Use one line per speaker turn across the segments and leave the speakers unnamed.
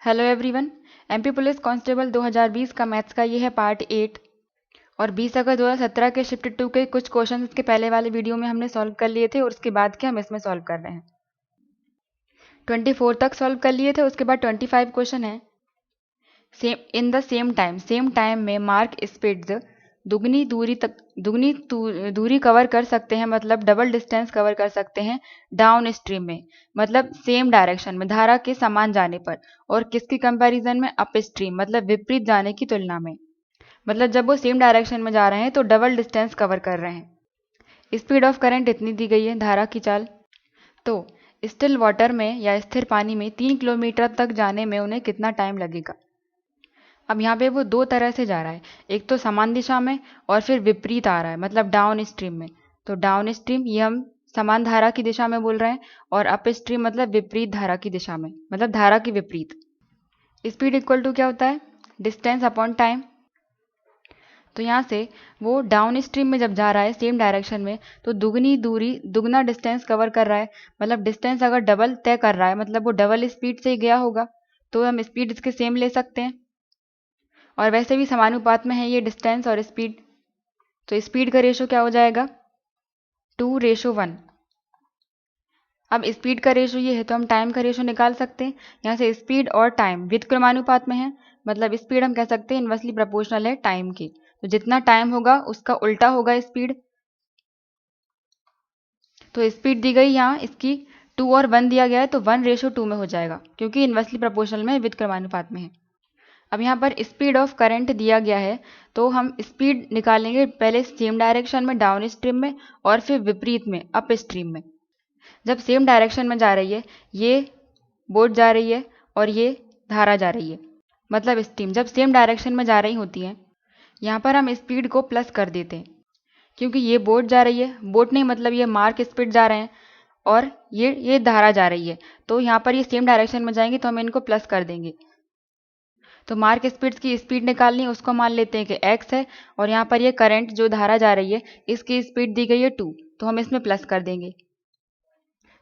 Hello everyone. MP police constable 2020 का maths का ये है पार्ट 8 और 20 अगस्त 2017 के शिफ्ट 2 के कुछ क्वेश्चन इसके पहले वाले वीडियो में हमने सॉल्व कर लिए थे और उसके बाद के हम इसमें सॉल्व कर रहे हैं। 24 तक सॉल्व कर लिए थे, उसके बाद 25 क्वेश्चन है। इन द सेम टाइम में मार्क स्पीड्स दुगनी दूरी कवर कर सकते हैं, मतलब डबल डिस्टेंस कवर कर सकते हैं डाउन स्ट्रीम में, मतलब सेम डायरेक्शन में धारा के समान जाने पर, और किसकी कंपैरिजन में, अप स्ट्रीम मतलब विपरीत जाने की तुलना में। मतलब जब वो सेम डायरेक्शन में जा रहे हैं तो डबल डिस्टेंस कवर कर रहे हैं। स्पीड ऑफ करंट इतनी दी गई है, धारा की चाल। तो स्टिल वाटर में या स्थिर पानी में 3 किलोमीटर तक जाने में उन्हें कितना टाइम लगेगा। अब यहाँ पे वो दो तरह से जा रहा है, एक तो समान दिशा में और फिर विपरीत आ रहा है, मतलब डाउन स्ट्रीम में। तो डाउन स्ट्रीम ये हम समान धारा की दिशा में बोल रहे हैं, और अप स्ट्रीम मतलब विपरीत धारा की दिशा में, मतलब धारा की विपरीत। स्पीड इक्वल टू क्या होता है, डिस्टेंस अपॉन टाइम। तो यहाँ से वो डाउन स्ट्रीम में जब जा रहा है सेम डायरेक्शन में, तो दुगना डिस्टेंस कवर कर रहा है, मतलब डिस्टेंस अगर डबल तय कर रहा है मतलब वो डबल स्पीड से ही गया होगा, तो हम स्पीड इसके सेम ले सकते हैं। और वैसे भी समानुपात में है ये डिस्टेंस और स्पीड, तो स्पीड का रेशो क्या हो जाएगा, 2:1। अब स्पीड का रेशो ये है तो हम टाइम का रेशो निकाल सकते हैं। यहाँ से स्पीड और टाइम व्युत्क्रमानुपात में है, मतलब स्पीड हम कह सकते हैं इनवर्सली प्रोपोर्शनल है टाइम के, तो जितना टाइम होगा उसका उल्टा होगा स्पीड। तो स्पीड दी गई यहाँ इसकी 2 और 1 दिया गया है, तो 1:2 में हो जाएगा, क्योंकि इनवर्सली प्रोपोर्शनल में व्युत्क्रमानुपात में है। अब यहाँ पर स्पीड ऑफ करंट दिया गया है, तो हम स्पीड निकालेंगे पहले सेम डायरेक्शन में डाउन स्ट्रीम में और फिर विपरीत में अप स्ट्रीम में। जब सेम डायरेक्शन में जा रही है, ये बोट जा रही है और ये धारा जा रही है, मतलब स्ट्रीम जब सेम डायरेक्शन में जा रही होती हैं, यहाँ पर हम स्पीड को प्लस कर देते हैं, क्योंकि ये बोट जा रही है, बोट नहीं मतलब ये मार्क स्पीड जा रहे हैं, और ये धारा जा रही है, तो यहाँ पर ये सेम डायरेक्शन में जाएंगे तो हम इनको प्लस कर देंगे। तो मार्क स्पीड्स की स्पीड निकालनी है, उसको मान लेते हैं कि x है, और यहाँ पर ये करंट जो धारा जा रही है इसकी स्पीड दी गई है 2, तो हम इसमें प्लस कर देंगे।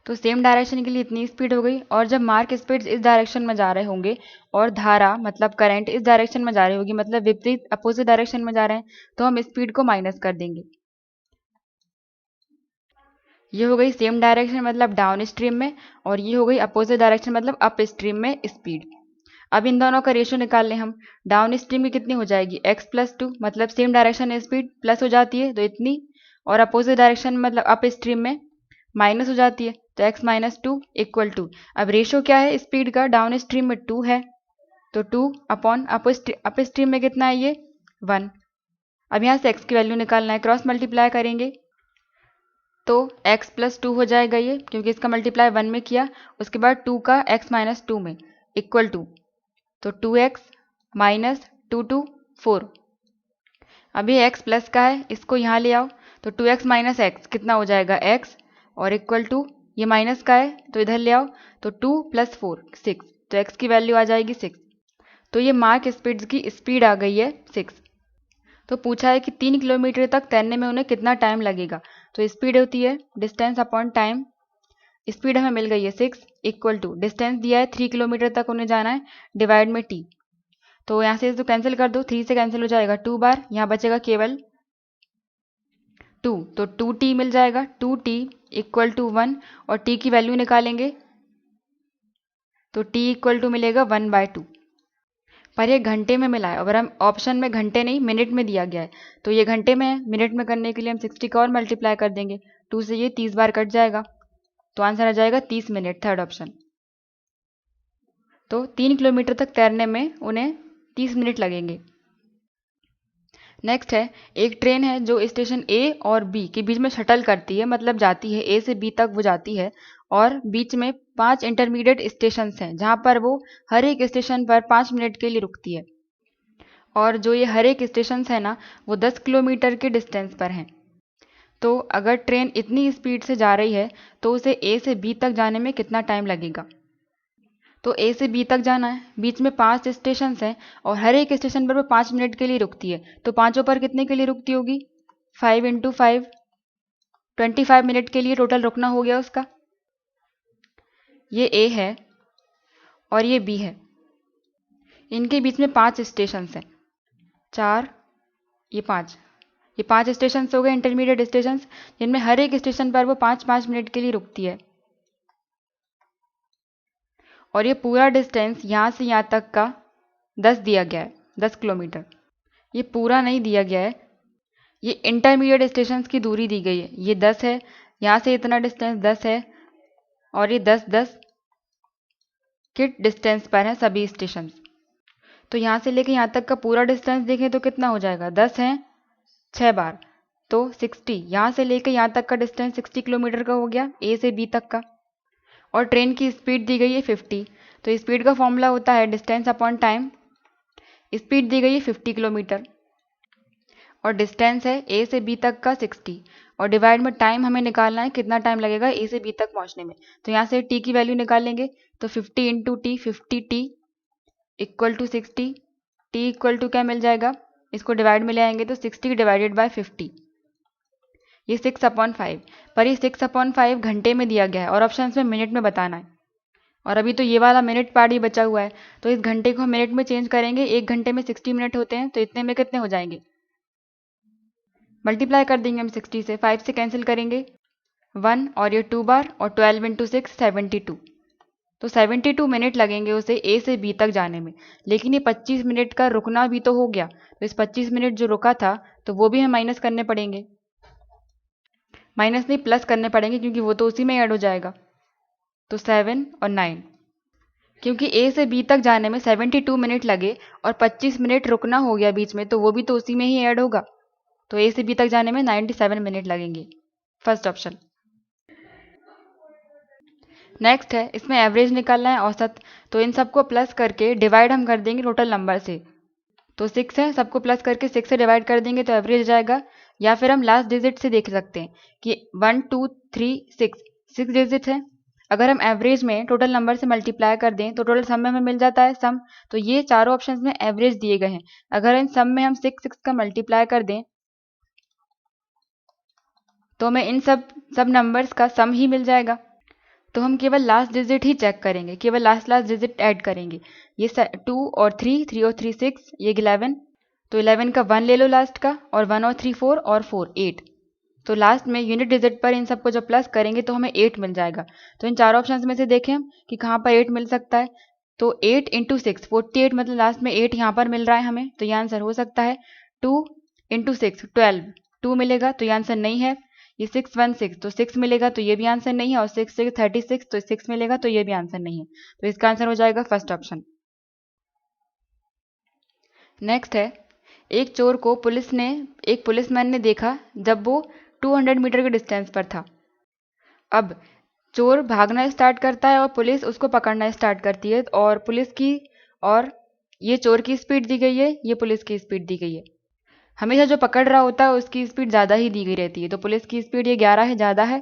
तो सेम डायरेक्शन के लिए इतनी स्पीड हो गई, और जब मार्क स्पीड्स इस डायरेक्शन में जा रहे होंगे और धारा मतलब करंट इस डायरेक्शन में जा रही होगी, मतलब विपरीत अपोजिट डायरेक्शन में जा रहे हैं, तो हम स्पीड को माइनस कर देंगे। ये हो गई सेम डायरेक्शन मतलब डाउन स्ट्रीम में, और ये हो गई अपोजिट डायरेक्शन मतलब अप स्ट्रीम में स्पीड। अब इन दोनों का रेशियो निकाल लें हम। डाउन स्ट्रीम की कितनी हो जाएगी, x+2, मतलब सेम डायरेक्शन में स्पीड प्लस हो जाती है तो इतनी, और अपोजिट डायरेक्शन मतलब अप स्ट्रीम में माइनस हो जाती है, तो x-2 इक्वल टू, अब रेशियो क्या है स्पीड का, डाउन स्ट्रीम में 2 है, तो 2 अपॉन अप स्ट्रीम में कितना है ये 1। अब यहाँ से x की वैल्यू निकालना है, क्रॉस मल्टीप्लाई करेंगे तो x+2 हो जाएगा ये, क्योंकि इसका मल्टीप्लाई 1 में किया, उसके बाद 2 का x-2 में इक्वल टू, तो 2x माइनस 4। अब ये x प्लस का है, इसको यहाँ ले आओ, तो 2x माइनस एक्स कितना हो जाएगा x, और इक्वल टू ये माइनस का है तो इधर ले आओ, तो 2 + 4 6, तो x की वैल्यू आ जाएगी 6। तो ये मार्क स्पीड्स की स्पीड आ गई है 6। तो पूछा है कि 3 किलोमीटर तक तैरने में उन्हें कितना टाइम लगेगा, तो स्पीड होती है डिस्टेंस अपॉन टाइम। स्पीड हमें मिल गई है 6 इक्वल टू डिस्टेंस दिया है 3 किलोमीटर तक उन्हें जाना है, डिवाइड में t। तो यहाँ से तो कैंसिल कर दो, 3 से कैंसिल हो जाएगा 2 बार, यहाँ बचेगा केवल 2, तो 2t मिल जाएगा, 2t इक्वल टू 1, और t की वैल्यू निकालेंगे तो t इक्वल टू मिलेगा 1/2। पर ये घंटे में मिला है, अगर हम ऑप्शन में घंटे नहीं मिनट में दिया गया है, तो ये घंटे में है, मिनट में करने के लिए हम 60 का और मल्टीप्लाई कर देंगे, 2 से ये 30 बार कट जाएगा, तो आंसर आ जाएगा 30 मिनट, थर्ड ऑप्शन। तो 3 किलोमीटर तक तैरने में उन्हें 30 मिनट लगेंगे। नेक्स्ट है, एक ट्रेन है जो स्टेशन ए और बी के बीच में शटल करती है, मतलब जाती है ए से बी तक वो जाती है, और बीच में 5 इंटरमीडिएट स्टेशन हैं जहाँ पर वो हर एक स्टेशन पर 5 मिनट के लिए रुकती है, और जो ये हर एक स्टेशन है ना वो 10 किलोमीटर के डिस्टेंस पर हैं। तो अगर ट्रेन इतनी स्पीड से जा रही है तो उसे ए से बी तक जाने में कितना टाइम लगेगा। तो ए से बी तक जाना है, बीच में 5 स्टेशन हैं और हर एक स्टेशन पर वो 5 मिनट के लिए रुकती है, तो पांचों पर कितने के लिए रुकती होगी, 5 × 5 25 मिनट के लिए टोटल रुकना हो गया उसका। ये ए है और ये बी है, इनके बीच में 5 स्टेशन हैं, 4, ये 5 स्टेशन हो गए इंटरमीडिएट स्टेशन, जिनमें हर एक स्टेशन पर वो 5-5 मिनट के लिए रुकती है। और ये पूरा डिस्टेंस यहाँ से यहाँ तक का 10 दिया गया है, 10 किलोमीटर। ये पूरा नहीं दिया गया है, ये इंटरमीडिएट स्टेशन की दूरी दी गई है। ये 10 है, यहाँ से इतना डिस्टेंस 10 है, और ये 10-10 के डिस्टेंस पर हैं सभी स्टेशन। तो यहाँ से लेके यहाँ तक का पूरा डिस्टेंस देखें तो कितना हो जाएगा, 10 है 6 बार तो 60। यहाँ से लेके यहाँ तक का डिस्टेंस 60 किलोमीटर का हो गया, ए से बी तक का। और ट्रेन की स्पीड दी गई है 50, तो स्पीड का फॉर्मूला होता है डिस्टेंस अपॉन टाइम। स्पीड दी गई है 50 किलोमीटर और डिस्टेंस है ए से बी तक का 60, और डिवाइड में टाइम हमें निकालना है कितना टाइम लगेगा ए से बी तक पहुंचने में। तो यहाँ से टी की वैल्यू निकालेंगे, तो 50 into T, 50t equal to 60। T equal to क्या मिल जाएगा, इसको डिवाइड में ले आएंगे तो 60 डिवाइडेड बाय 50, ये 6/5। पर ये 6/5 घंटे में दिया गया है और ऑप्शन में मिनट में बताना है। और अभी तो ये वाला मिनट पार्ट ही बचा हुआ है, तो इस घंटे को हम मिनट में चेंज करेंगे। 1 घंटे में 60 मिनट होते हैं, तो इतने में कितने हो जाएंगे, मल्टीप्लाई कर देंगे हम 60 से, 5 से कैंसिल करेंगे 1, और ये 2 बार, और 12 इंटू 6 72। तो 72 मिनट लगेंगे उसे ए से बी तक जाने में। लेकिन ये 25 मिनट का रुकना भी तो हो गया, तो इस 25 मिनट जो रुका था तो वो भी हमें माइनस करने पड़ेंगे, माइनस नहीं प्लस करने पड़ेंगे, क्योंकि वो तो उसी में ऐड हो जाएगा। तो 7 और 9, क्योंकि ए से बी तक जाने में 72 मिनट लगे और 25 मिनट रुकना हो गया बीच में, तो वो भी तो उसी में ही ऐड होगा। तो ए से बी तक जाने में 97 मिनट लगेंगे, फर्स्ट ऑप्शन। नेक्स्ट है, इसमें एवरेज निकालना है, औसत। तो इन सबको प्लस करके डिवाइड हम कर देंगे टोटल नंबर से। तो 6 है, सबको प्लस करके 6 से डिवाइड कर देंगे तो एवरेज हो जाएगा। या फिर हम लास्ट डिजिट से देख सकते हैं कि 1 2 3 6 डिजिट है। अगर हम एवरेज में टोटल नंबर से मल्टीप्लाई कर दें तो टोटल सम में हमें मिल जाता है सम। तो ये चारों ऑप्शंस में एवरेज दिए गए हैं। अगर इन सम में हम 6 का मल्टीप्लाई कर दें तो हमें इन सब नंबर्स का सम ही मिल जाएगा। तो हम केवल लास्ट डिजिट ही चेक करेंगे, केवल लास्ट डिजिट ऐड करेंगे। ये 2 और 3 और 3 6, ये 11। तो 11 का 1 ले लो लास्ट का, और 1 और 3 4 और 4 8। तो लास्ट में यूनिट डिजिट पर इन सबको जब प्लस करेंगे तो हमें 8 मिल जाएगा। तो इन चारों ऑप्शंस में से देखें हम कि कहाँ पर 8 मिल सकता है। तो 8 इंटू 6 48, मतलब लास्ट में 8 यहाँ पर मिल रहा है हमें, तो ये आंसर हो सकता है। 2 इंटू 6 12, 2 मिलेगा, तो ये आंसर नहीं है। ये 6 1 6, तो 6 मिलेगा, तो ये भी आंसर नहीं है। और 6 6 36, तो 6 मिलेगा, तो ये भी आंसर नहीं है। तो इसका आंसर हो जाएगा फर्स्ट ऑप्शन। नेक्स्ट है, एक चोर को एक पुलिसमैन ने देखा जब वो 200 मीटर के डिस्टेंस पर था। अब चोर भागना स्टार्ट करता है और पुलिस उसको पकड़ना स्टार्ट करती है, और ये चोर की स्पीड दी गई है, ये पुलिस की स्पीड दी गई है। हमेशा जो पकड़ रहा होता है उसकी स्पीड ज़्यादा ही दी गई रहती है। तो पुलिस की स्पीड ये 11 है, ज़्यादा है।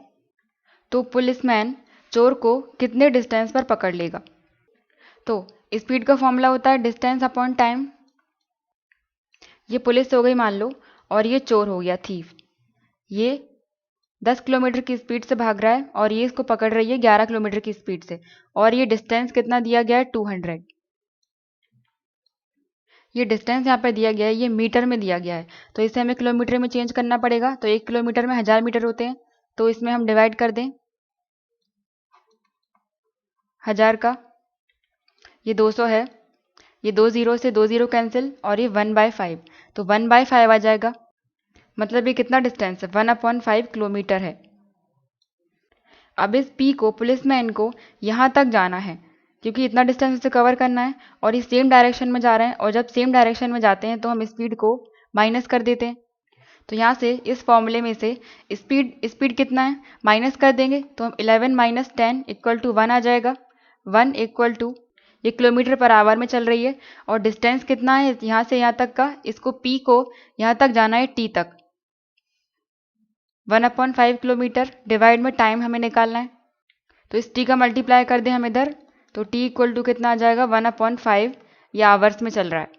तो पुलिसमैन चोर को कितने डिस्टेंस पर पकड़ लेगा। तो स्पीड का फॉर्मूला होता है डिस्टेंस अपॉन टाइम। ये पुलिस हो गई मान लो, और ये चोर हो गया थीफ। ये 10 किलोमीटर की स्पीड से भाग रहा है और ये इसको पकड़ रही है 11 किलोमीटर की स्पीड से, और ये डिस्टेंस कितना दिया गया है 200। ये डिस्टेंस यहाँ पर दिया गया है, ये मीटर में दिया गया है, तो इसे हमें किलोमीटर में चेंज करना पड़ेगा। तो 1 किलोमीटर में 1000 मीटर होते हैं, तो इसमें हम डिवाइड कर दें 1000 का, ये 200 है, ये 2 0 से 2 0 कैंसिल, और ये 1/5, तो 1/5 आ जाएगा। मतलब ये कितना डिस्टेंस है, 1/5 किलोमीटर है। अब इस पी को, पुलिसमैन को यहाँ तक जाना है, क्योंकि इतना डिस्टेंस उसे कवर करना है, और ये सेम डायरेक्शन में जा रहे हैं। और जब सेम डायरेक्शन में जाते हैं तो हम स्पीड को माइनस कर देते हैं। तो यहाँ से इस फॉर्मूले में से स्पीड कितना है माइनस कर देंगे, तो हम 11 माइनस 10 इक्वल टू 1 आ जाएगा। 1 इक्वल टू, ये किलोमीटर पर आवर में चल रही है, और डिस्टेंस कितना है यहाँ से यहाँ तक का, इसको पी को यहाँ तक जाना है टी तक, 1/5 किलोमीटर, डिवाइड में टाइम हमें निकालना है। तो इस टी का मल्टीप्लाई कर दें हम इधर, तो टी इक्वल टू कितना आ जाएगा 1/5, ये आवर्स में चल रहा है।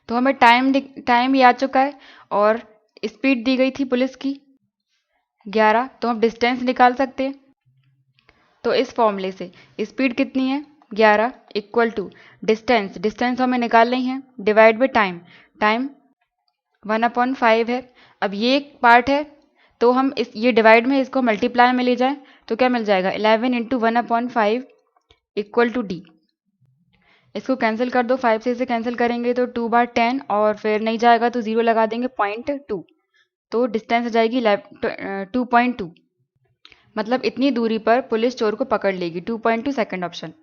तो हमें टाइम ये आ चुका है, और स्पीड दी गई थी पुलिस की 11, तो हम डिस्टेंस निकाल सकते हैं। तो इस फॉर्मूले से स्पीड कितनी है 11 इक्वल टू डिस्टेंस हमें निकालनी है, डिवाइड बाई टाइम 1/5 है। अब ये एक पार्ट है तो हम ये डिवाइड में इसको मल्टीप्लाई में ले जाएं तो क्या मिल जाएगा 11 इंटू 1/5 इक्वल टू डी। इसको कैंसिल कर दो, 5 से इसे कैंसिल करेंगे तो 2 बार 10 और फिर नहीं जाएगा तो 0 लगा देंगे 0.2, तो डिस्टेंस आ जाएगी 2.2। मतलब इतनी दूरी पर पुलिस चोर को पकड़ लेगी। 2.2 सेकंड ऑप्शन।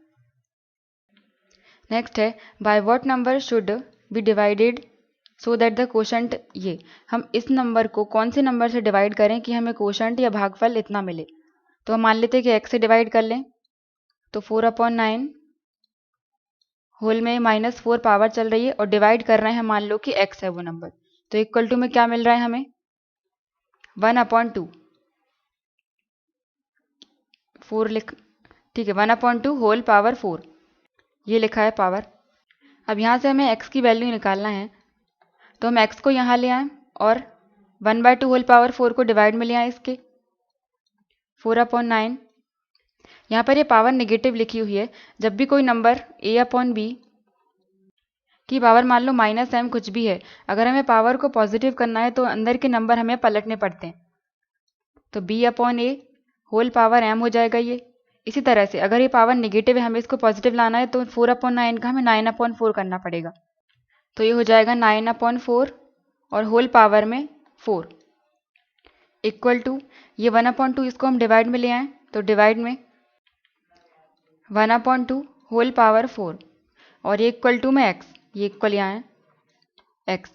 नेक्स्ट है by what number should be divided so that the quotient, ये हम इस नंबर को कौन से नंबर से डिवाइड करें कि हमें कोशंट या भागफल इतना मिले। तो हम मान लेते हैं कि x से डिवाइड कर लें तो 4/9 होल में -4 पावर चल रही है और डिवाइड कर रहे हैं, मान लो कि x है वो नंबर, तो इक्वल टू में क्या मिल रहा है हमें 1/2 4 लिख, ठीक है 1/2 होल पावर 4 ये लिखा है पावर। अब यहाँ से हमें x की वैल्यू निकालना है तो हम x को यहाँ ले आएँ और 1/2 होल पावर 4 को डिवाइड में ले आएँ इसके 4/9। यहाँ पर ये पावर नेगेटिव लिखी हुई है। जब भी कोई नंबर a/b की पावर मान लो -m कुछ भी है, अगर हमें पावर को पॉजिटिव करना है तो अंदर के नंबर हमें पलटने पड़ते हैं, तो b/a होल पावर m हो जाएगा ये। इसी तरह से अगर ये पावर नेगेटिव है, हमें इसको पॉजिटिव लाना है तो 4/9 का हमें 9/4 करना पड़ेगा, तो ये हो जाएगा 9/4 और होल पावर में 4 इक्वल टू ये 1/2 इसको हम डिवाइड में ले आएँ तो डिवाइड में 1/2 होल पावर 4 और ये इक्वल टू में x, ये इक्वल यहाँ है x।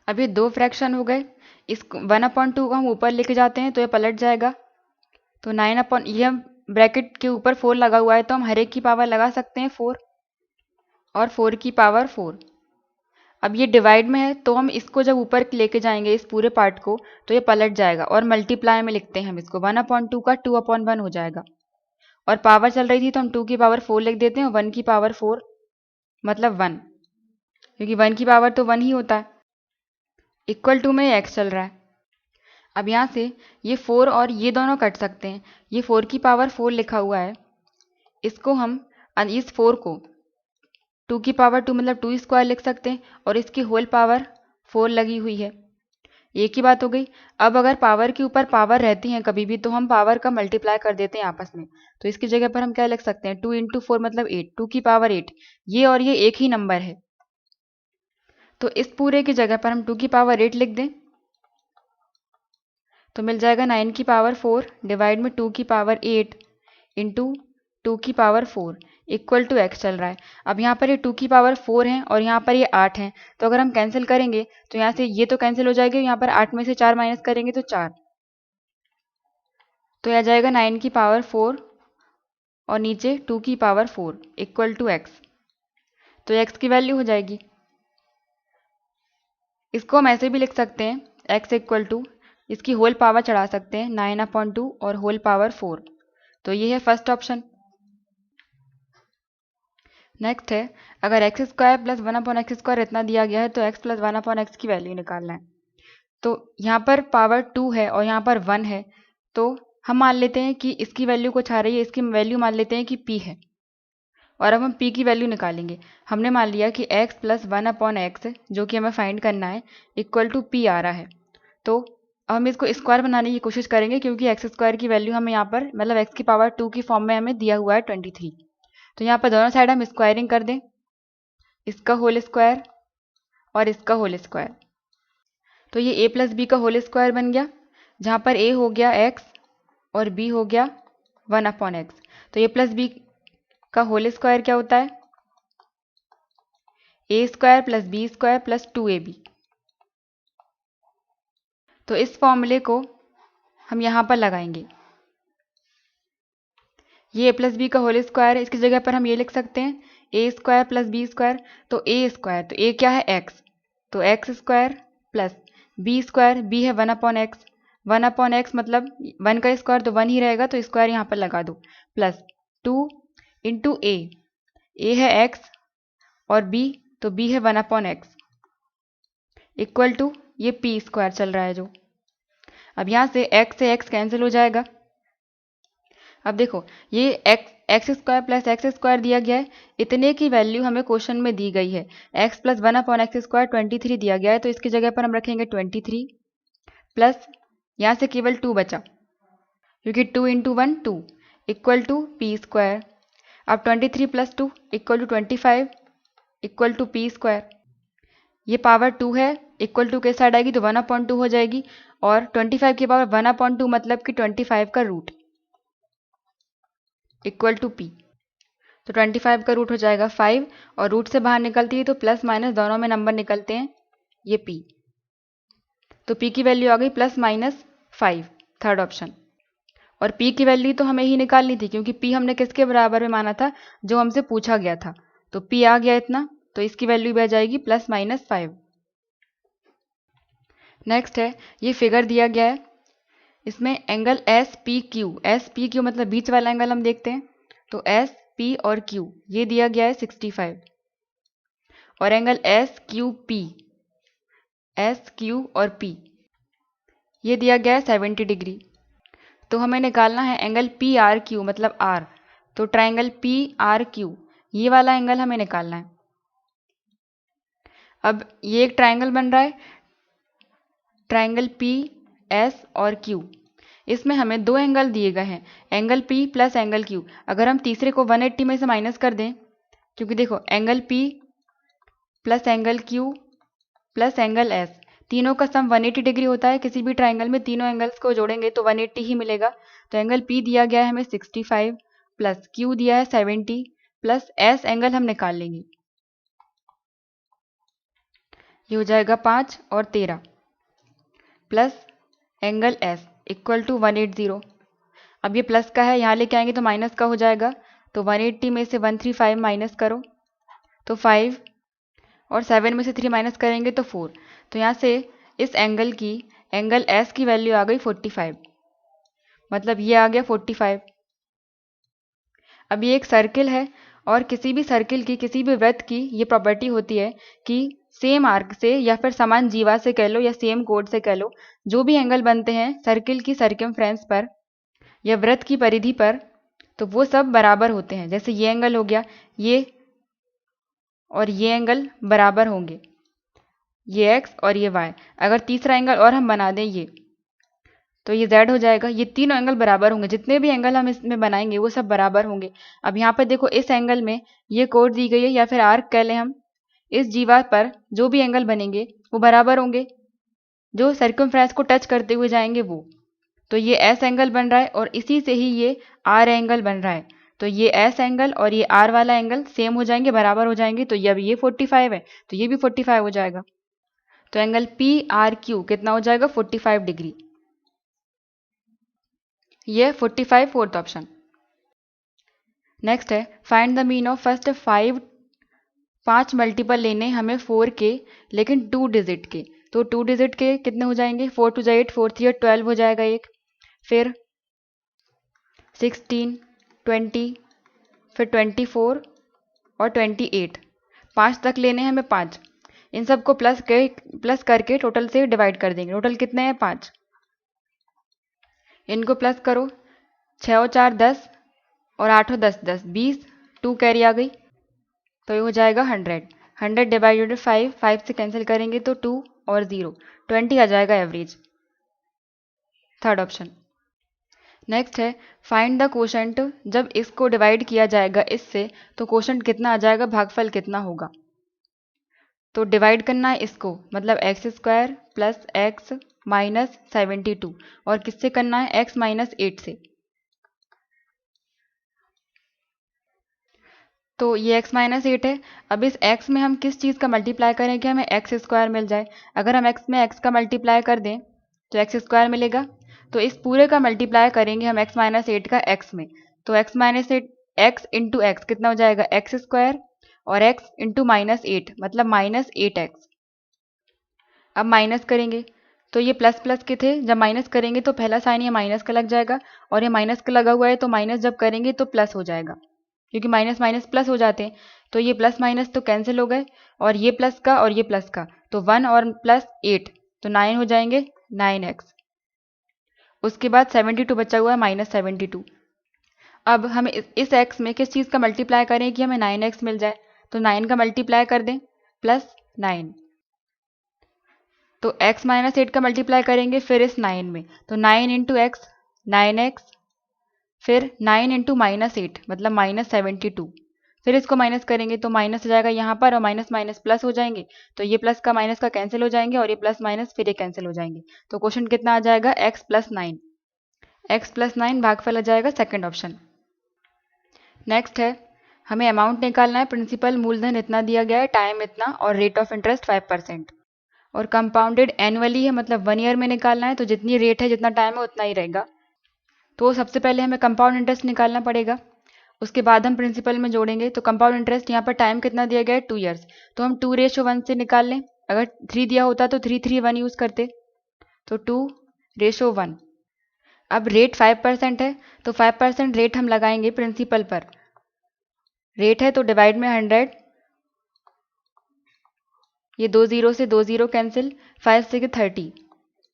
अब ये दो फ्रैक्शन हो गए, इस 1/2 को हम ऊपर लेके जाते हैं तो ये पलट जाएगा, तो 9 ये हम ब्रैकेट के ऊपर 4 लगा हुआ है तो हम हर एक की पावर लगा सकते हैं 4 और 4 की पावर 4। अब ये डिवाइड में है तो हम इसको जब ऊपर लेके जाएंगे इस पूरे पार्ट को तो ये पलट जाएगा और मल्टीप्लाई में लिखते हैं हम इसको 1/2 का 2/1 हो जाएगा, और पावर चल रही थी तो हम 2 की पावर 4 लिख देते हैं, 1 की पावर 4 मतलब 1, क्योंकि 1 की पावर तो 1 ही होता है। इक्वल टू में x चल रहा है। अब यहाँ से ये 4 और ये दोनों कट सकते हैं, ये 4 की पावर 4 लिखा हुआ है, इसको हम इस 4 को 2 की पावर 2 मतलब 2 स्क्वायर लिख सकते हैं और इसकी होल पावर 4 लगी हुई है, एक ही बात हो गई। अब अगर पावर के ऊपर पावर रहती हैं कभी भी तो हम पावर का मल्टीप्लाई कर देते हैं आपस में, तो इसकी जगह पर हम क्या लिख सकते हैं 2 इंटू 4 मतलब 8, 2 की पावर 8, ये और ये एक ही नंबर है तो इस पूरे की जगह पर हम 2 की पावर 8 लिख दें तो मिल जाएगा 9 की पावर 4 डिवाइड में 2 की पावर 8 इंटू 2 की पावर 4 इक्वल टू x चल रहा है। अब यहाँ पर ये 2 की पावर 4 है और यहाँ पर ये 8 है, तो अगर हम कैंसिल करेंगे तो यहाँ से ये तो कैंसिल हो जाएगा, यहाँ पर 8 में से 4 माइनस करेंगे तो 4, तो आ जाएगा 9 की पावर 4 और नीचे 2 की पावर 4 इक्वल टू x, तो x की वैल्यू हो जाएगी। इसको हम ऐसे भी लिख सकते हैं x इक्वल टू इसकी होल पावर चढ़ा सकते हैं 9/2 और होल पावर 4, तो ये है फर्स्ट ऑप्शन। नेक्स्ट है अगर एक्स स्क्वायर प्लस 1/x² इतना दिया गया है तो x प्लस 1/x की वैल्यू निकालना है। तो यहाँ पर पावर 2 है और यहाँ पर 1 है, तो हम मान लेते हैं कि इसकी वैल्यू कुछ आ रही है, इसकी वैल्यू मान लेते हैं कि p है और अब हम p की वैल्यू निकालेंगे। हमने मान लिया कि x प्लस 1/x जो कि हमें फाइंड करना है इक्वल टू p आ रहा है, तो अब हम इसको स्क्वायर बनाने की कोशिश करेंगे क्योंकि एक्स स्क्वायर की वैल्यू हमें यहाँ पर मतलब x की पावर 2 की फॉर्म में हमें दिया हुआ है 23, तो यहाँ पर दोनों साइड हम स्क्वायरिंग कर दें, इसका होल स्क्वायर और इसका होल स्क्वायर, तो ये a प्लस बी का होल स्क्वायर बन गया, जहाँ पर a हो गया x और b हो गया 1/x, तो a प्लस बी का होल स्क्वायर क्या होता है a square plus B square plus 2ab। तो इस फॉर्मूले को हम यहाँ पर लगाएंगे, ये a प्लस बी का होल स्क्वायर है, इसकी जगह पर हम ये लिख सकते हैं a square plus B square, तो a स्क्वायर तो a क्या है x, तो x square plus b square, b है 1/x, 1/x मतलब 1 का स्क्वायर तो 1 ही रहेगा तो स्क्वायर यहाँ पर लगा दो, प्लस 2 इंटू a है x और b तो b है 1/x इक्वल टू ये p स्क्वायर चल रहा है जो। अब यहाँ से x कैंसिल हो जाएगा, अब देखो ये x square plus x square दिया गया है, इतने की वैल्यू हमें क्वेश्चन में दी गई है। एक्स प्लस 1/x² 23 दिया गया है, तो इसकी जगह पर हम रखेंगे 23 प्लस यहाँ से केवल 2 बचा, क्योंकि 2 × 1 2 इक्वल टू पी स्क्वायर। अब 23 plus 2 equal to 25 equal to P square. ये पावर 2 है, इक्वल टू के साइड आएगी तो 1/2 हो जाएगी, और 25 की पावर 1/2 मतलब कि 25 का रूट इक्वल टू पी। तो 25 का रूट हो जाएगा 5, और रूट से बाहर निकलती है तो प्लस माइनस दोनों में नंबर निकलते हैं, ये पी। तो पी की वैल्यू आ गई +-5, थर्ड ऑप्शन। और पी की वैल्यू तो हमें ही निकालनी थी, क्योंकि पी हमने किसके बराबर में माना था, जो हमसे पूछा गया था। तो पी आ गया इतना, तो इसकी वैल्यू भी आ जाएगी +-5। नेक्स्ट है, ये फिगर दिया गया है, इसमें एंगल एस पी क्यू मतलब बीच वाला एंगल हम देखते हैं। तो एस पी और क्यू ये दिया गया है 65, और एंगल एस क्यू और पी ये दिया गया है 70 डिग्री। तो हमें निकालना है एंगल पी आर क्यू मतलब आर। तो ट्राइंगल पी आर क्यू ये वाला एंगल हमें निकालना है। अब ये एक ट्राइंगल बन रहा है, ट्राइंगल पी एस और क्यू। इसमें हमें दो एंगल दिए गए हैं, angle P plus angle Q. अगर हम तीसरे को 180 में से माइनस कर दें, क्योंकि देखो angle P plus angle Q plus angle S, तीनों का सम 180 डिग्री होता है। किसी भी ट्राइंगल में तीनों एंगल्स को जोड़ेंगे तो 180 ही मिलेगा। तो एंगल पी दिया गया है हमें 65 प्लस क्यू दिया है 70 प्लस एस एंगल हम निकाल लेंगे, ये हो जाएगा 5 और 13 plus angle S equal to 180। अब ये प्लस का है, यहाँ लेके आएंगे तो माइनस का हो जाएगा। तो 180 में से 135 माइनस करो तो 5, और 7 में से 3 माइनस करेंगे तो 4। तो यहाँ से इस एंगल एस की वैल्यू आ गई 45, मतलब ये आ गया 45। अब ये एक सर्किल है, और किसी भी सर्किल की, किसी भी वृत्त की ये प्रॉपर्टी होती है कि सेम आर्क से या फिर समान जीवा से कह लो या सेम कोड से कह लो, जो भी एंगल बनते हैं सर्किल की सर्कमफ्रेंस पर या वृत्त की परिधि पर, तो वो सब बराबर होते हैं। जैसे ये एंगल हो गया, ये और ये एंगल बराबर होंगे, ये एक्स और ये वाई। अगर तीसरा एंगल और हम बना दें ये, तो ये z हो जाएगा। ये तीनों एंगल बराबर होंगे, जितने भी एंगल हम इसमें बनाएंगे वो सब बराबर होंगे। अब यहाँ पर देखो इस एंगल में ये कोड दी गई है, या फिर आर्क कह लें हम, इस जीवा पर जो भी एंगल बनेंगे वो बराबर होंगे, जो सर्कमफ्रेंस को टच करते हुए जाएंगे वो। तो ये एस एंगल बन रहा है, और इसी से ही ये आर एंगल बन रहा है। तो ये एस एंगल और ये आर वाला एंगल सेम हो जाएंगे, बराबर हो जाएंगे। तो ये अब ये 45 है तो ये भी 45 हो जाएगा। तो एंगल पी आर क्यू कितना हो जाएगा 45 डिग्री। ये 45 फोर्थ ऑप्शन। नेक्स्ट है, find the mean of first 5 multiple लेने हमें 4 के, लेकिन 2 डिजिट के। तो 2 डिजिट के कितने हो जाएंगे, 4 2 8, 4 3 12 हो जाएगा एक, फिर 16 20, फिर 24 और 28। 5 तक लेने हैं हमें 5। इन सबको प्लस करके टोटल से डिवाइड कर देंगे। टोटल कितने हैं 5, इनको प्लस करो, 6 और 4 10 और 8 और 10 10 20, 2 कैरी आ गई, तो ये हो जाएगा 100। 100 डिवाइडेड 5, 5 से कैंसिल करेंगे तो 2 और 0, 20 आ जाएगा एवरेज, थर्ड ऑप्शन। नेक्स्ट है, फाइंड द कोशेंट। जब इसको डिवाइड किया जाएगा इससे तो कोशेंट कितना आ जाएगा, भागफल कितना होगा। तो डिवाइड करना है इसको, मतलब x² प्लस एक्स माइनस 72, और किससे करना है, x माइनस 8 से। तो ये x माइनस 8 है। अब इस x में हम किस चीज़ का मल्टीप्लाई करें कि हमें x² मिल जाए। अगर हम x में x का मल्टीप्लाई कर दें तो x² मिलेगा। तो इस पूरे का मल्टीप्लाई करेंगे हम x माइनस 8 का x में। तो x minus 8 x into x कितना हो जाएगा, x² और x इंटू माइनस 8 मतलब माइनस 8x। अब माइनस करेंगे तो ये प्लस प्लस के थे, जब माइनस करेंगे तो पहला साइन ये माइनस का लग जाएगा, और ये माइनस का लगा हुआ है तो माइनस जब करेंगे तो प्लस हो जाएगा, क्योंकि माइनस माइनस प्लस हो जाते हैं। तो ये प्लस माइनस तो कैंसिल हो गए, और ये प्लस का और ये प्लस का, तो 1 और प्लस 8 तो 9 हो जाएंगे, 9x। उसके बाद 72 बचा हुआ है, -72। अब हमें इस x में किस चीज़ का मल्टीप्लाई करें कि हमें 9x मिल जाए, तो 9 का मल्टीप्लाई कर दें प्लस 9, तो x माइनस 8 का मल्टीप्लाई करेंगे फिर इस 9 में, तो 9 इंटू एक्स 9x, फिर 9 इंटू माइनस 8 मतलब -72, फिर इसको माइनस करेंगे तो माइनस हो जाएगा यहाँ पर और माइनस माइनस प्लस हो जाएंगे, तो ये प्लस का माइनस का कैंसिल हो जाएंगे और ये प्लस माइनस फिर ये कैंसिल हो जाएंगे, तो क्वेश्चन कितना आ जाएगा x प्लस 9, x प्लस 9 भागफल आ जाएगा सेकंड ऑप्शन। नेक्स्ट है, हमें अमाउंट निकालना है, प्रिंसिपल मूलधन इतना दिया गया है, टाइम इतना और रेट ऑफ इंटरेस्ट 5%, और कंपाउंडेड एनुअली है मतलब 1 ईयर में निकालना है, तो जितनी रेट है जितना टाइम है उतना ही रहेगा। तो सबसे पहले हमें कंपाउंड इंटरेस्ट निकालना पड़ेगा, उसके बाद हम प्रिंसिपल में जोड़ेंगे। तो कंपाउंड इंटरेस्ट यहाँ पर टाइम कितना दिया गया है 2 ईयर्स, तो हम 2:1 से निकाल लें, अगर 3 दिया होता तो 3:1 यूज़ करते, तो 2:1। अब रेट 5% है, तो 5% रेट हम लगाएंगे प्रिंसिपल पर, रेट है तो डिवाइड में 100, ये 2 0 से 2 0 कैंसिल, 5 से 30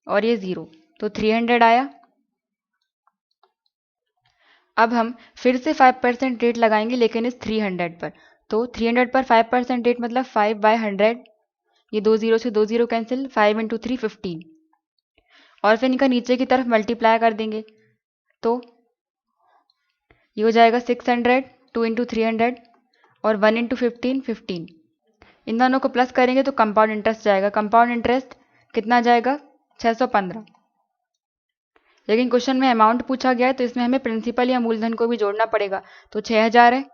और ये 0, तो 300 आया। अब हम फिर से 5% रेट लगाएंगे लेकिन इस 300 पर, तो 300 पर 5% रेट मतलब 5/100, ये 2 0 से 2 0 कैंसिल, 5 इंटू 3 15, और फिर इनका नीचे की तरफ मल्टीप्लाई कर देंगे, तो ये हो जाएगा 600, 2 इंटू 300 और 1 इंटू 15 15, इन दोनों को प्लस करेंगे तो कंपाउंड इंटरेस्ट जाएगा, कंपाउंड इंटरेस्ट कितना जाएगा 615। लेकिन क्वेश्चन में अमाउंट पूछा गया है तो इसमें हमें प्रिंसिपल या मूलधन को भी जोड़ना पड़ेगा, तो 6000 है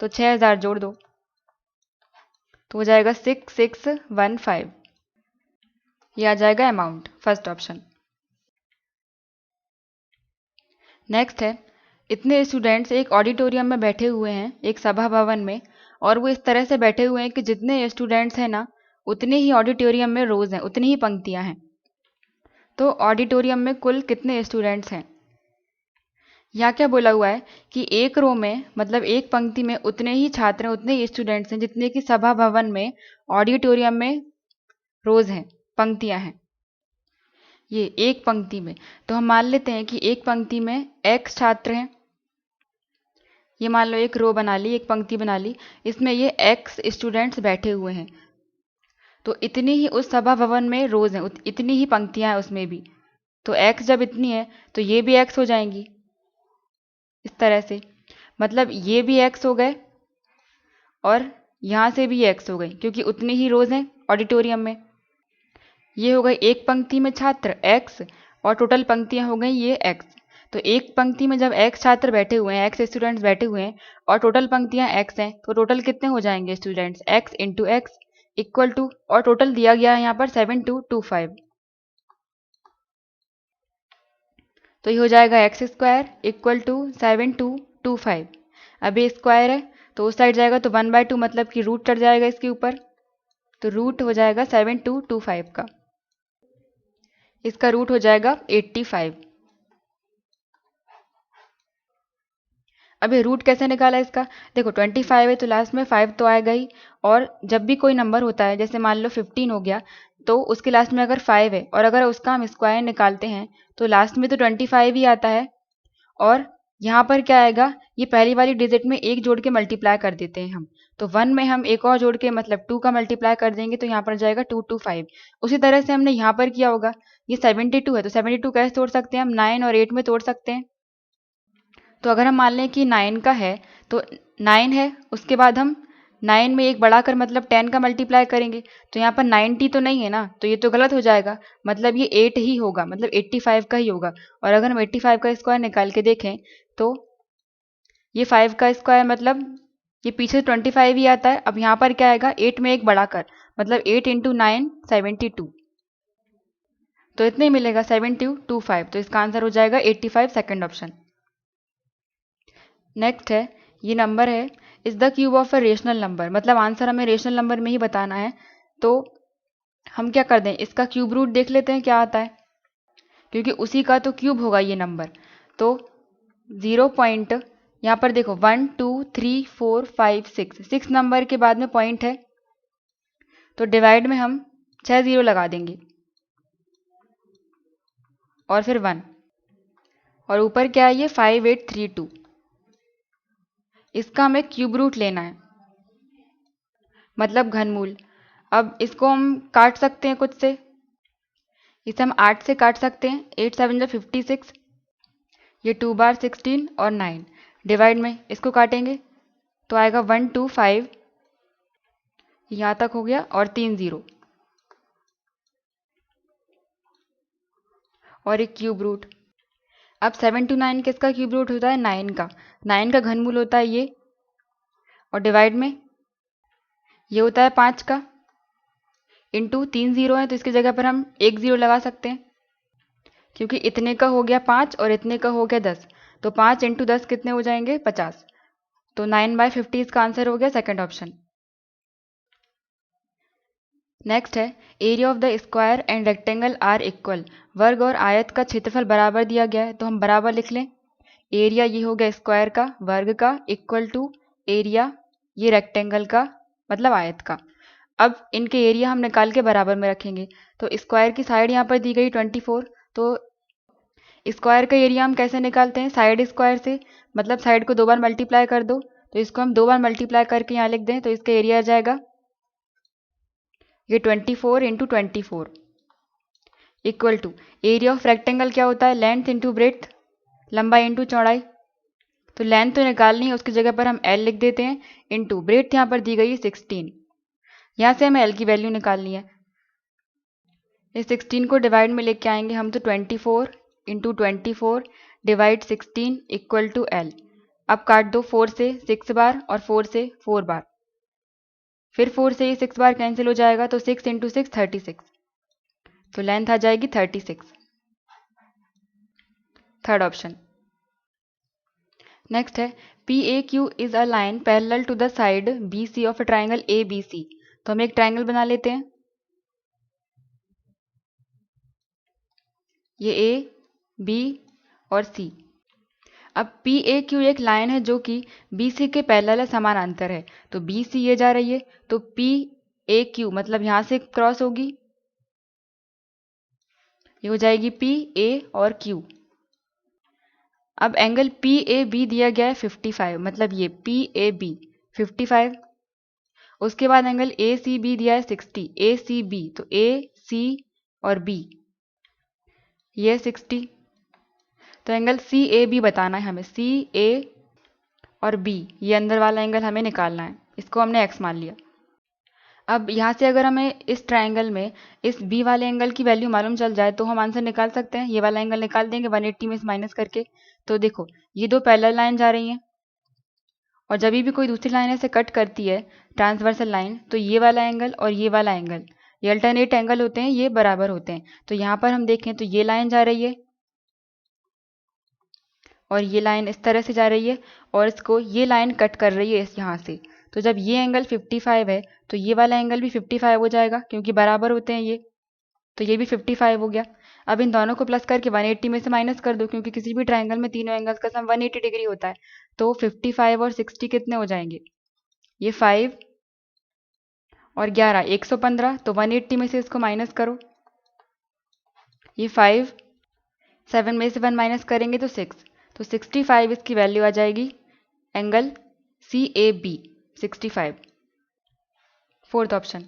तो 6000 जोड़ दो, तो हो जाएगा 6615, ये आ जाएगा अमाउंट, फर्स्ट ऑप्शन। नेक्स्ट है, इतने स्टूडेंट्स एक ऑडिटोरियम में बैठे हुए हैं, एक सभा भवन में, और वो इस तरह से बैठे हुए हैं कि जितने स्टूडेंट्स हैं ना उतने ही ऑडिटोरियम में रोज हैं, उतनी ही पंक्तियां हैं, तो ऑडिटोरियम में कुल कितने स्टूडेंट्स हैं। यहाँ क्या बोला हुआ है कि एक रो में मतलब एक पंक्ति में उतने ही छात्र हैं, उतने ही स्टूडेंट्स हैं जितने कि सभा भवन में ऑडिटोरियम में रोज हैं, पंक्तियां हैं, ये एक पंक्ति में। तो हम मान लेते हैं कि एक पंक्ति में x छात्र हैं, ये मान लो एक रो बना ली, एक पंक्ति बना ली, इसमें ये x स्टूडेंट्स बैठे हुए हैं, तो इतनी ही उस सभा भवन में रोज हैं, इतनी ही पंक्तियां हैं उसमें भी, तो x जब इतनी है तो ये भी x हो जाएंगी इस तरह से, मतलब ये भी x हो गए और यहाँ से भी x हो गई क्योंकि उतनी ही रोज हैं ऑडिटोरियम में। ये हो गई एक पंक्ति में छात्र x और टोटल पंक्तियां हो गई ये x, तो एक पंक्ति में जब x छात्र बैठे हुए हैं, x स्टूडेंट्स बैठे हुए हैं और टोटल पंक्तियां x हैं, तो टोटल कितने हो जाएंगे students, x into X equal to, और टोटल दिया गया है यहाँ पर 7225, तो ये हो जाएगा x स्क्वायर इक्वल टू 7225। अब ये स्क्वायर है तो उस साइड जाएगा तो 1/2 मतलब कि रूट चढ़ जाएगा इसके ऊपर, तो रूट हो जाएगा 7225 का, इसका रूट हो जाएगा 85। अभी रूट कैसे निकाला इसका, देखो 25 है तो लास्ट में 5 तो आएगा ही, और जब भी कोई नंबर होता है जैसे मान लो 15 हो गया तो उसके लास्ट में अगर 5 है और अगर उसका हम स्क्वायर निकालते हैं तो लास्ट में तो 25 ही आता है, और यहाँ पर क्या आएगा, ये पहली वाली डिजिट में एक जोड़ के मल्टीप्लाई कर देते हैं हम, तो 1 में हम एक और जोड़ के मतलब 2 का मल्टीप्लाई कर देंगे तो यहाँ पर जाएगा 225। उसी तरह से हमने यहाँ पर किया होगा, ये 72 है तो 72 कैसे तोड़ सकते हैं हम, 9 और 8 में तोड़ सकते हैं। तो अगर हम मान लें कि 9 का है तो 9 है, उसके बाद हम 9 में एक बढ़ाकर मतलब 10 का मल्टीप्लाई करेंगे, तो यहाँ पर 90 तो नहीं है ना, तो ये तो गलत हो जाएगा, मतलब ये 8 ही होगा, मतलब 85 का ही होगा। और अगर हम 85 का स्क्वायर निकाल के देखें तो ये 5 का स्क्वायर मतलब ये पीछे 25 ही आता है, अब यहाँ पर क्या आएगा 8 में एक बढ़ाकर, मतलब 8 इंटू 9 72, तो इतने ही मिलेगा 7225, तो इसका आंसर हो जाएगा 85, सेकंड ऑप्शन। नेक्स्ट है, ये नंबर है is the cube of a rational number, मतलब आंसर हमें रेशनल नंबर में ही बताना है, तो हम क्या कर दें, इसका क्यूब रूट देख लेते हैं क्या आता है, क्योंकि उसी का तो क्यूब होगा ये नंबर। तो 0 पॉइंट, यहाँ पर देखो 1 2 3 4 5 6 नंबर के बाद में पॉइंट है, तो डिवाइड में हम 6 0 लगा देंगे और फिर 1, और ऊपर क्या है ये 5832, इसका हमें क्यूब रूट लेना है, मतलब घनमूल। अब इसको हम काट सकते हैं कुछ से, इसे हम 8 से काट सकते हैं। 8 7 जो 56, ये 2 बार 16 और 9 डिवाइड में इसको काटेंगे तो आएगा 1 2 5, यहाँ तक हो गया, और 3 0 और एक क्यूब रूट। अब 7 to 9 किसका क्यूब रूट होता है? 9 का। 9 का घनमूल होता है ये, और डिवाइड में ये होता है 5 का, इंटू 3 0 है तो इसकी जगह पर हम 1 0 लगा सकते हैं, क्योंकि इतने का हो गया 5 और इतने का हो गया 10, तो 5 इंटू 10 कितने हो जाएंगे? 50। तो 9/50 इसका आंसर हो गया, सेकंड ऑप्शन। नेक्स्ट है area of the square and rectangle are equal. वर्ग और आयत का क्षेत्रफल बराबर दिया गया है, तो हम बराबर लिख लें। एरिया ये हो गया स्क्वायर का, वर्ग का, इक्वल टू एरिया ये रेक्टेंगल का मतलब आयत का। अब इनके एरिया हम निकाल के बराबर में रखेंगे। तो स्क्वायर की साइड यहाँ पर दी गई 24, तो स्क्वायर का एरिया हम कैसे निकालते हैं? साइड स्क्वायर से, मतलब साइड को 2 बार मल्टीप्लाई कर दो, तो इसको हम 2 बार मल्टीप्लाई करके यहाँ लिख दें तो इसका एरिया आ जाएगा ये 24 into 24 equal to area of rectangle क्या होता है? लेंथ इंटू ब्रेथ, लंबाई इंटू चौड़ाई। तो लेंथ तो निकालनी है, उसकी जगह पर हम एल लिख देते हैं, इंटू ब्रेथ यहाँ पर दी गई है 16, यहाँ से हमें एल की वैल्यू निकालनी है। इस 16 को डिवाइड में लेके आएंगे हम, तो 24 into 24 divide 16 equal to L. अब काट दो 4 से 6 बार और 4 से 4 बार, फिर 4 से ये 6 बार कैंसिल हो जाएगा, तो 6 इंटू 6 36, तो लेंथ आ जाएगी 36, थर्ड ऑप्शन। नेक्स्ट है P A Q is a line parallel to the side B C of a triangle A B C. तो हम एक ट्राइंगल बना लेते हैं, ये ए बी और सी। अब पी ए क्यू एक लाइन है जो कि बी सी के पैरेलल है, समानांतर है। तो बी सी ये जा रही है, तो पी ए क्यू मतलब यहाँ से क्रॉस होगी, ये हो जाएगी पी ए और क्यू। अब एंगल पी ए बी दिया गया है 55, मतलब ये पी ए बी 55। उसके बाद एंगल ए सी बी दिया है 60, ए सी बी, तो ए सी और बी ये 60। तो एंगल सी ए बी बताना है हमें, सी ए और बी ये अंदर वाला एंगल हमें निकालना है, इसको हमने एक्स मान लिया। अब यहाँ से अगर हमें इस ट्राइंगल में इस बी वाले एंगल की वैल्यू मालूम चल जाए तो हम आंसर निकाल सकते हैं। ये वाला एंगल निकाल देंगे 180 में से माइनस करके। तो देखो ये दो पैरेलल लाइन जा रही हैं, और जब भी कोई दूसरी लाइन ऐसे कट करती है ट्रांसवर्सल लाइन, तो ये वाला एंगल और ये वाला एंगल ये अल्टरनेट एंगल होते हैं, ये बराबर होते हैं। तो यहाँ पर हम देखें तो ये लाइन जा रही है और ये लाइन इस तरह से जा रही है, और इसको ये लाइन कट कर रही है यहाँ से। तो जब ये एंगल 55 है तो ये वाला एंगल भी 55 हो जाएगा, क्योंकि बराबर होते हैं ये, तो ये भी 55 हो गया। अब इन दोनों को प्लस करके 180 में से माइनस कर दो, क्योंकि किसी भी ट्राइंगल में तीनों एंगल्स का सम 180 डिग्री होता है। तो 55 और 60 कितने हो जाएंगे? ये 5 और 11 115, तो 180 में से इसको माइनस करो, ये 5, 7 में से 1 माइनस करेंगे तो 6, तो 65 इसकी वैल्यू आ जाएगी, angle C A B 65, fourth option.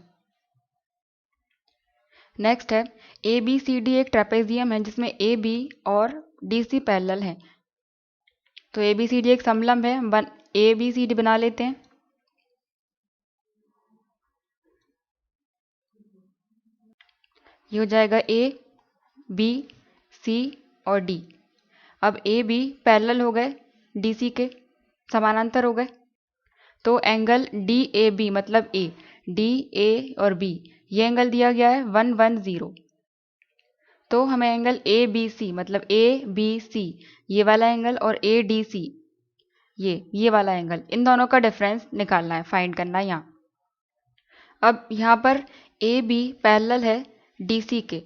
Next है ए बी सी डी एक ट्रेपेजियम है जिसमें ए बी और डी सी पैरेलल हैं। तो ए बी सी डी एक समलंब है, ए बी सी डी बना लेते हैं। ये हो जाएगा ए बी सी और डी। अब ए बी पैरेलल हो गए डी सी के, समानांतर हो गए, तो एंगल डी ए बी मतलब ए, डी ए और बी ये एंगल दिया गया है 110। तो हमें एंगल ए बी सी मतलब ए बी सी ये वाला एंगल और ए डी सी ये वाला एंगल, इन दोनों का डिफरेंस निकालना है, फाइंड करना है यहाँ। अब यहाँ पर ए बी पैरेलल है डी सी के,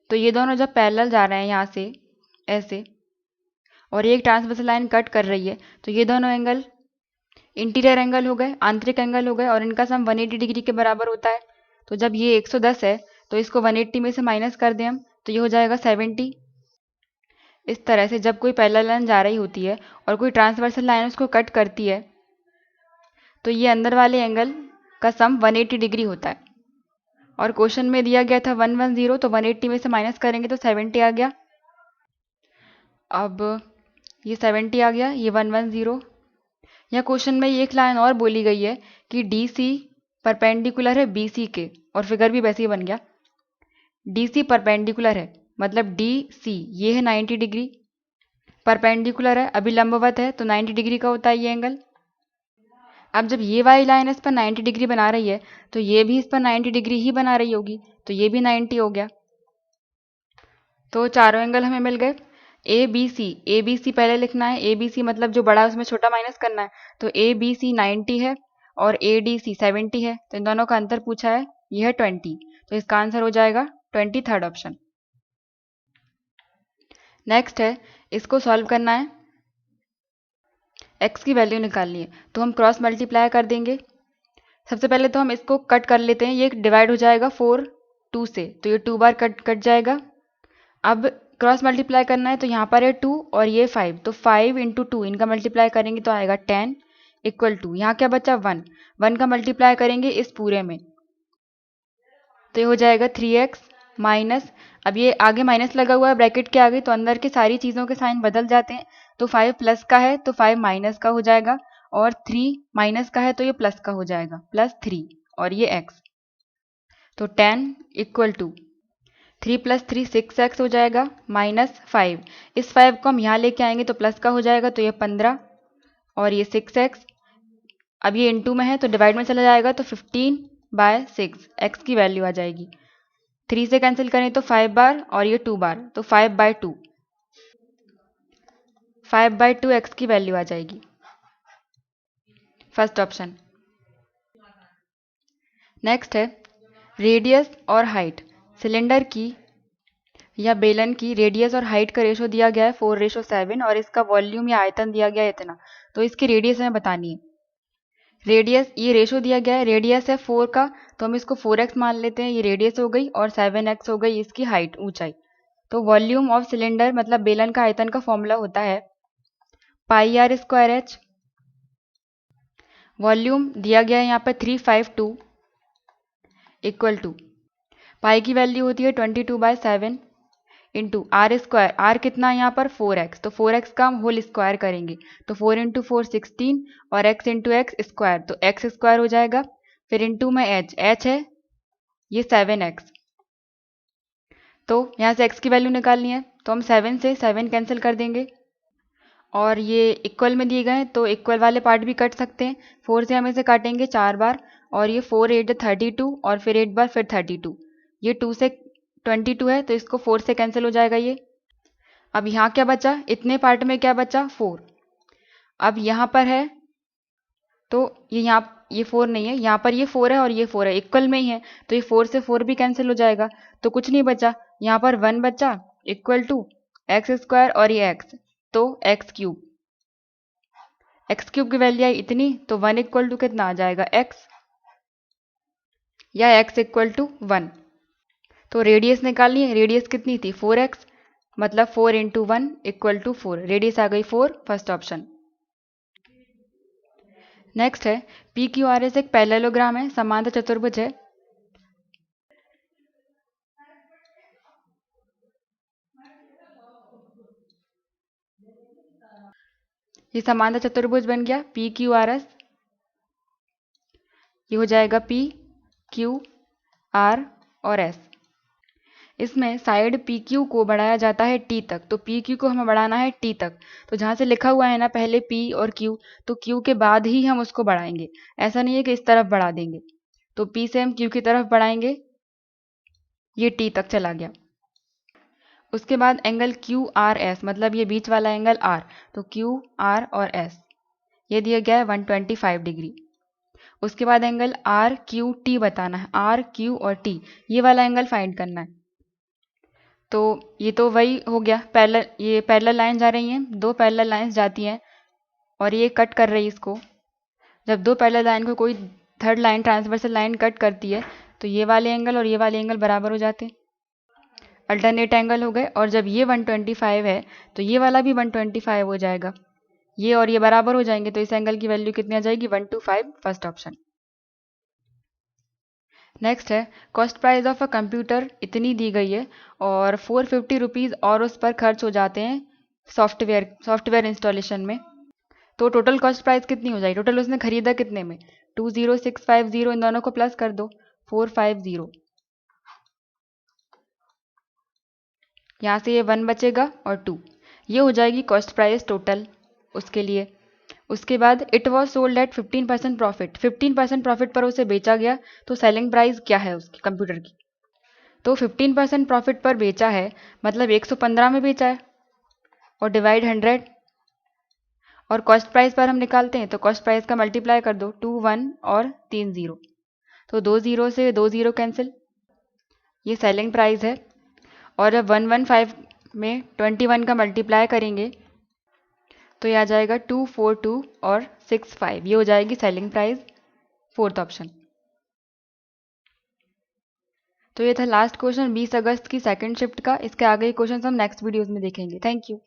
तो ये दोनों जब पैरेलल जा रहे हैं यहाँ से ऐसे, और एक ट्रांसवर्सल लाइन कट कर रही है, तो ये दोनों एंगल इंटीरियर एंगल हो गए, आंतरिक एंगल हो गए, और इनका सम 180 डिग्री के बराबर होता है। तो जब ये 110 है तो इसको 180 में से माइनस कर दें हम, तो ये हो जाएगा 70। इस तरह से जब कोई पैरेलल लाइन जा रही होती है और कोई ट्रांसवर्सल लाइन उसको कट करती है, तो ये अंदर वाले एंगल का सम 180 डिग्री होता है। और क्वेश्चन में दिया गया था 110, तो 180 में से माइनस करेंगे तो 70 आ गया। अब ये 70 आ गया, ये 110। या क्वेश्चन में ये एक लाइन और बोली गई है कि डी सी परपेंडिकुलर है बी सी के, और फिगर भी वैसे ही बन गया। डी सी परपेंडिकुलर है, मतलब डी सी ये है 90 डिग्री, परपेंडिकुलर है अभी लंबवत है, तो 90 डिग्री का होता है ये एंगल। अब जब ये वाली लाइन इस पर 90 डिग्री बना रही है, तो ये भी इस पर 90 डिग्री ही बना रही होगी, तो ये भी 90 हो गया। तो चारों एंगल हमें मिल गए। ए बी सी पहले लिखना है। ए बी सी मतलब जो बड़ा है उसमें छोटा माइनस करना है। तो ए बी सी 90 है और ए डी सी 70 है, तो इन दोनों का अंतर पूछा है, यह है 20। तो इसका आंसर हो जाएगा 23rd ऑप्शन। नेक्स्ट है, इसको सॉल्व करना है, x की वैल्यू निकालनी है। तो हम क्रॉस मल्टीप्लाई कर देंगे। सबसे पहले तो हम इसको कट कर लेते हैं, ये डिवाइड हो जाएगा 4 2 से, तो ये 2 बार कट जाएगा। अब क्रॉस मल्टीप्लाई करना है, तो यहाँ पर है 2 और ये 5, तो 5 × 2 इनका मल्टीप्लाई करेंगे तो आएगा 10 इक्वल टू, यहाँ क्या बचा 1, 1 का मल्टीप्लाई करेंगे इस पूरे में, तो ये हो जाएगा 3x माइनस, अब ये आगे माइनस लगा हुआ है ब्रैकेट के आगे, तो अंदर की सारी चीज़ों के साइन बदल जाते हैं। तो 5 प्लस का है तो 5 माइनस का हो जाएगा, और 3 माइनस का है तो ये प्लस का हो जाएगा, +3 और ये x, तो 10 इक्वल टू 3 + 3 6x हो जाएगा, -5, इस 5 को हम यहाँ लेके आएंगे तो प्लस का हो जाएगा, तो ये 15 और ये 6x, अब ये इनटू में है तो डिवाइड में चला जाएगा, तो 15/6 x की वैल्यू आ जाएगी। 3 से कैंसिल करें तो 5 बार और ये 2 बार, तो 5/2, 5/2 x की वैल्यू आ जाएगी, फर्स्ट ऑप्शन। नेक्स्ट है, रेडियस और हाइट, सिलेंडर की या बेलन की रेडियस और हाइट का रेशो दिया गया है 4:7 और इसका वॉल्यूम या आयतन दिया गया है इतना, तो इसकी रेडियस हमें बतानी है। रेडियस, ये रेशो दिया गया है, रेडियस है 4 का, तो हम इसको 4x मान लेते हैं, ये रेडियस हो गई, और 7x हो गई इसकी हाइट, ऊंचाई। तो वॉल्यूम ऑफ सिलेंडर मतलब बेलन का आयतन का फॉर्मूला होता है πr²h। वॉल्यूम दिया गया है यहाँ पर 352 इक्वल टू, पाई की वैल्यू होती है 22/7 इंटू r², r कितना है यहाँ पर 4x, तो 4x का हम होल स्क्वायर करेंगे, तो 4 × 4 16 और x × x स्क्वायर, तो x² हो जाएगा, फिर इंटू में h है ये 7x, तो यहाँ से x की वैल्यू निकालनी है, तो हम 7 से 7 कैंसिल कर देंगे, और ये इक्वल में दिए गए हैं तो इक्वल वाले पार्ट भी कट सकते हैं। 4 से हम इसे काटेंगे 4 बार, और ये 4 8 32 और फिर 8 बार फिर 32, ये 2 से 22 है तो इसको 4 से कैंसिल हो जाएगा ये। अब यहाँ क्या बचा, इतने पार्ट में क्या बचा 4, अब यहाँ पर है तो ये 4 नहीं है, यहाँ पर ये 4 है और ये 4 है, इक्वल में ही है, तो ये 4 से 4 भी कैंसिल हो जाएगा, तो कुछ नहीं बचा, यहाँ पर 1 बचा इक्वल टू x² और ये x, तो x³ की वैल्यू आई इतनी, तो 1 इक्वल टू कितना आ जाएगा x, या x इक्वल टू 1। तो रेडियस निकालनी है, रेडियस कितनी थी 4x, मतलब 4 × 1 इक्वल टू 4, रेडियस आ गई 4, फर्स्ट ऑप्शन। नेक्स्ट है, PQRS एक पैरेललोग्राम है, समांतर चतुर्भुज है। ये समांतर चतुर्भुज बन गया PQRS, ये हो जाएगा P Q R और S। इसमें साइड PQ को बढ़ाया जाता है T तक, तो PQ को हमें बढ़ाना है T तक, तो जहाँ से लिखा हुआ है ना पहले P और Q, तो Q के बाद ही हम उसको बढ़ाएंगे, ऐसा नहीं है कि इस तरफ बढ़ा देंगे, तो P से हम Q की तरफ बढ़ाएंगे, ये T तक चला गया। उसके बाद एंगल QRS मतलब ये बीच वाला एंगल R, तो QR और S ये दिया गया है 125 डिग्री। उसके बाद एंगल RQT बताना है, RQ और T ये वाला एंगल फाइंड करना है। तो ये तो वही हो गया, पैरेलल, ये पैरेलल लाइन जा रही हैं, दो पैरेलल लाइंस जाती हैं और ये कट कर रही है इसको। जब दो पैरेलल लाइन को कोई third line transversal line cut करती है तो ये वाले एंगल और ये वाले एंगल बराबर हो जाते हैं, अल्टरनेट एंगल हो गए। और जब ये 125 है तो ये वाला भी 125 हो जाएगा, ये और ये बराबर हो जाएंगे, तो इस एंगल की वैल्यू कितनी आ जाएगी 125, फर्स्ट ऑप्शन। नेक्स्ट है cost price of a computer इतनी दी गई है और 450 रुपीज़ और उस पर खर्च हो जाते हैं सॉफ्टवेयर इंस्टॉलेशन में, तो टोटल कॉस्ट प्राइस कितनी हो जाएगी? टोटल उसने खरीदा कितने में? 20650, इन दोनों को प्लस कर दो 450, यहाँ से ये 1 बचेगा और 2, ये हो जाएगी कॉस्ट प्राइस टोटल उसके लिए। उसके बाद it was sold at 15% profit, 15% profit पर उसे बेचा गया, तो सेलिंग प्राइस क्या है उसकी कंप्यूटर की? तो 15% प्रॉफिट पर बेचा है मतलब 115 में बेचा है और डिवाइड 100, और कॉस्ट प्राइस पर हम निकालते हैं तो कॉस्ट प्राइस का मल्टीप्लाई कर दो 2 1 और 3 0, तो 2 0 से 2 0 कैंसिल, ये सेलिंग प्राइस है। और जब 115 में 21 का मल्टीप्लाई करेंगे तो ये आ जाएगा 242 और 65, ये हो जाएगी सेलिंग प्राइस, फोर्थ ऑप्शन। तो ये था लास्ट क्वेश्चन 20 अगस्त की सेकंड शिफ्ट का। इसके आगे क्वेश्चन हम नेक्स्ट वीडियोस में देखेंगे। Thank you.